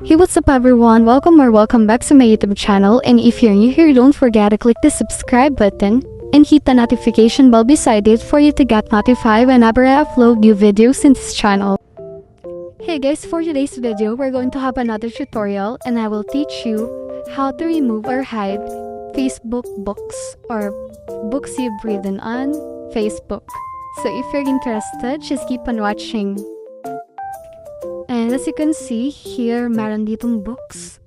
Hey, what's up everyone? Welcome back to my YouTube channel, and if you're new here, don't forget to click the subscribe button and hit the notification bell beside it for you to get notified whenever I upload new videos in this channel. Hey guys, for today's video, we're going to have another tutorial and I will teach you how to remove or hide Facebook books or books you've written on Facebook. So if you're interested, just keep on watching. And as you can see here, meron ditong books.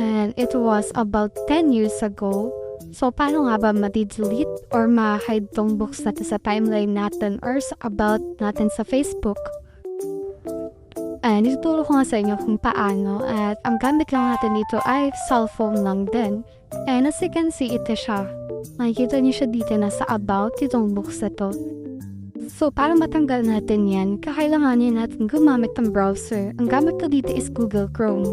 And it was about 10 years ago. So paano nga ba ma-delete or ma-hide tong books natin sa timeline natin or sa about natin sa Facebook? And ituturo ko nga sa inyo kung paano. At ang gamit lang natin dito ay cellphone lang din. And as you can see, ito siya. Makikita niyo siya dito na sa about itong books na to. So, para matanggal natin yan, kakailanganin natin gumamit ng browser. Ang gamit ko dito is Google Chrome.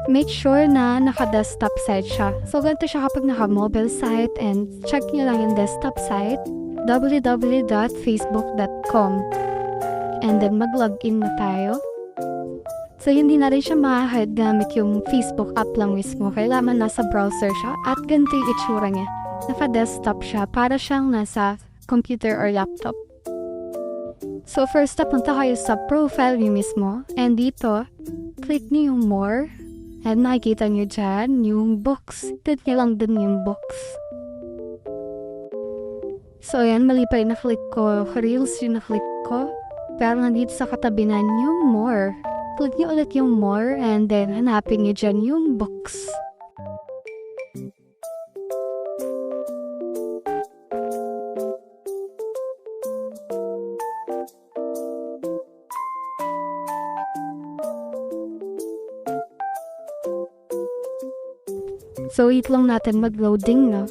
Make sure na naka-desktop site siya. So, ganito siya kapag naka-mobile site and check nyo lang yung desktop site, www.facebook.com. And then, mag-login na tayo. So, hindi na rin siya ma-hide gamit yung Facebook app lang mismo. Kailangan nasa browser siya at ganito yung itsura niya. Naka-desktop siya para siyang nasa computer or laptop. So, first step, punta kayo sa profile niyo mismo. And dito, click niyo yung more. And nakikita niyo dyan yung books. Click niyo lang din yung books. So, ayan, mali pa yung na-click ko. Reels yung na-click ko. Pero nandito sa katabi na yung more. Click niyo ulit yung more. And then, hanapin niyo dyan yung books. So, wait lang natin mag-loading, no?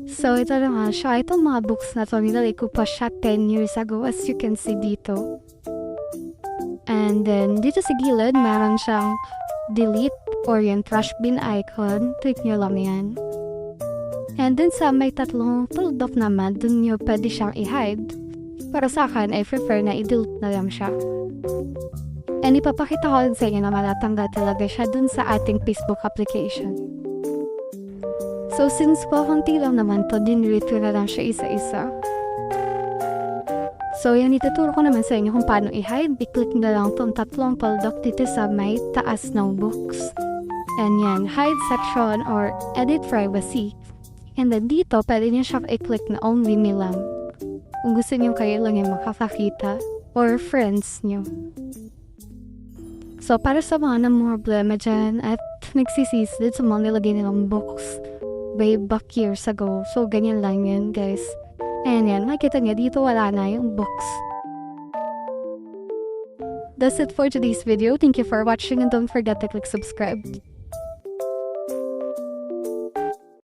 So, ito na nga siya. Itong mga books na to, nilagay ko pa siya 10 years ago, as you can see dito. And then, dito sa gilid, meron siyang delete or yung trash bin icon. Click nyo lang yan. And then sa may tatlong fold off naman, dun nyo pwede siyang i-hide. Para sa akin, I prefer na i-delete na lang siya. And ipapakita ko rin sa inyo na matatanggal talaga siya dun sa ating Facebook application. So, since po konti lang naman to, dinrelate ko na lang siya isa-isa. So, yan, ituturo ko naman sa inyo kung paano i-hide. I-click na lang tong tatlong fold-off dito sa may taas ng books. And yan, hide section or edit privacy. And then dito, pwede niyo siya i-click na only me lang. Kung gusto niyo kayo lang yung makakakita or friends niyo. So, para sa mga problema dyan at nagsisisi sa mga nilagay nilang books way back years ago. So, ganyan lang yun, guys. And yan, makikita niya dito wala na yung books. That's it for today's video. Thank you for watching and don't forget to click subscribe.